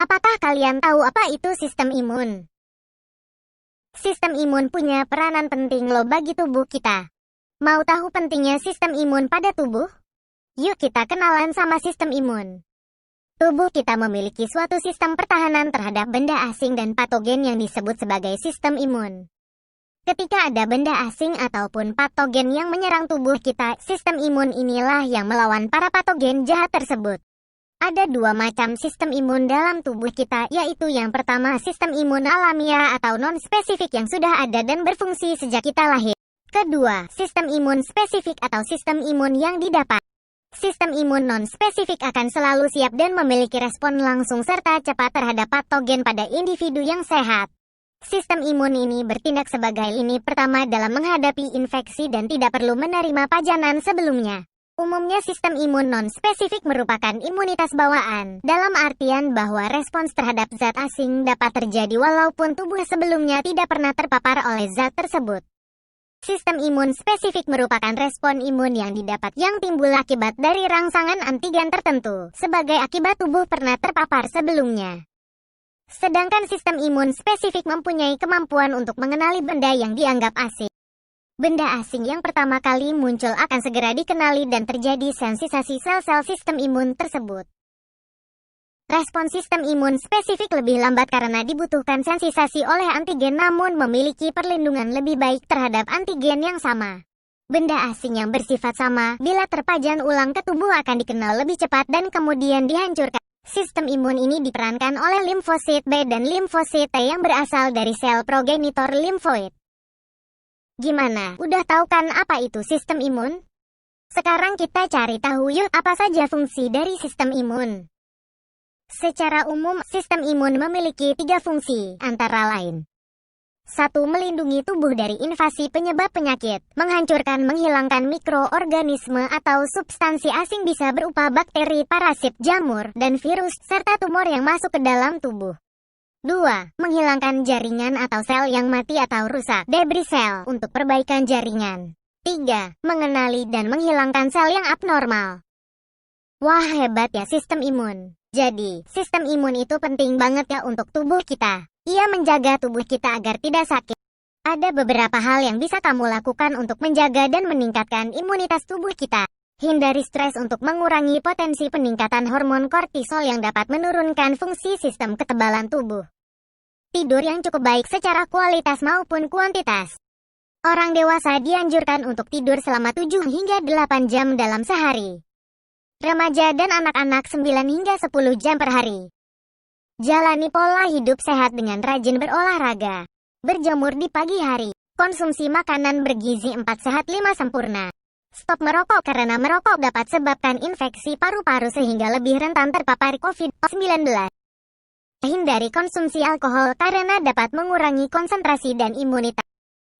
Apakah kalian tahu apa itu sistem imun? Sistem imun punya peranan penting loh bagi tubuh kita. Mau tahu pentingnya sistem imun pada tubuh? Yuk kita kenalan sama sistem imun. Tubuh kita memiliki suatu sistem pertahanan terhadap benda asing dan patogen yang disebut sebagai sistem imun. Ketika ada benda asing ataupun patogen yang menyerang tubuh kita, sistem imun inilah yang melawan para patogen jahat tersebut. Ada dua macam sistem imun dalam tubuh kita, yaitu yang pertama sistem imun alamiah atau non-spesifik yang sudah ada dan berfungsi sejak kita lahir. Kedua, sistem imun spesifik atau sistem imun yang didapat. Sistem imun non-spesifik akan selalu siap dan memiliki respon langsung serta cepat terhadap patogen pada individu yang sehat. Sistem imun ini bertindak sebagai lini pertama dalam menghadapi infeksi dan tidak perlu menerima pajanan sebelumnya. Umumnya sistem imun non-spesifik merupakan imunitas bawaan, dalam artian bahwa respons terhadap zat asing dapat terjadi walaupun tubuh sebelumnya tidak pernah terpapar oleh zat tersebut. Sistem imun spesifik merupakan respon imun yang didapat yang timbul akibat dari rangsangan antigen tertentu, sebagai akibat tubuh pernah terpapar sebelumnya. Sedangkan sistem imun spesifik mempunyai kemampuan untuk mengenali benda yang dianggap asing. Benda asing yang pertama kali muncul akan segera dikenali dan terjadi sensitasi sel-sel sistem imun tersebut. Respon sistem imun spesifik lebih lambat karena dibutuhkan sensitasi oleh antigen namun memiliki perlindungan lebih baik terhadap antigen yang sama. Benda asing yang bersifat sama bila terpajan ulang ke tubuh akan dikenal lebih cepat dan kemudian dihancurkan. Sistem imun ini diperankan oleh limfosit B dan limfosit T yang berasal dari sel progenitor limfoid. Gimana? Udah tahu kan apa itu sistem imun? Sekarang kita cari tahu yuk apa saja fungsi dari sistem imun. Secara umum, sistem imun memiliki 3 fungsi, antara lain. 1. Melindungi tubuh dari invasi penyebab penyakit, menghilangkan mikroorganisme atau substansi asing bisa berupa bakteri, parasit, jamur, dan virus, serta tumor yang masuk ke dalam tubuh. 2. Menghilangkan jaringan atau sel yang mati atau rusak, debris sel, untuk perbaikan jaringan. 3. Mengenali dan menghilangkan sel yang abnormal. Wah, hebat ya sistem imun. Jadi, sistem imun itu penting banget ya untuk tubuh kita. Ia menjaga tubuh kita agar tidak sakit. Ada beberapa hal yang bisa kamu lakukan untuk menjaga dan meningkatkan imunitas tubuh kita. Hindari stres untuk mengurangi potensi peningkatan hormon kortisol yang dapat menurunkan fungsi sistem kekebalan tubuh. Tidur yang cukup baik secara kualitas maupun kuantitas. Orang dewasa dianjurkan untuk tidur selama 7 hingga 8 jam dalam sehari. Remaja dan anak-anak 9 hingga 10 jam per hari. Jalani pola hidup sehat dengan rajin berolahraga. Berjemur di pagi hari. Konsumsi makanan bergizi 4 sehat 5 sempurna. Stop merokok karena merokok dapat sebabkan infeksi paru-paru sehingga lebih rentan terpapar COVID-19. Hindari konsumsi alkohol karena dapat mengurangi konsentrasi dan imunitas.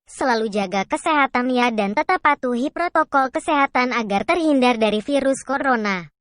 Selalu jaga kesehatan ya dan tetap patuhi protokol kesehatan agar terhindar dari virus corona.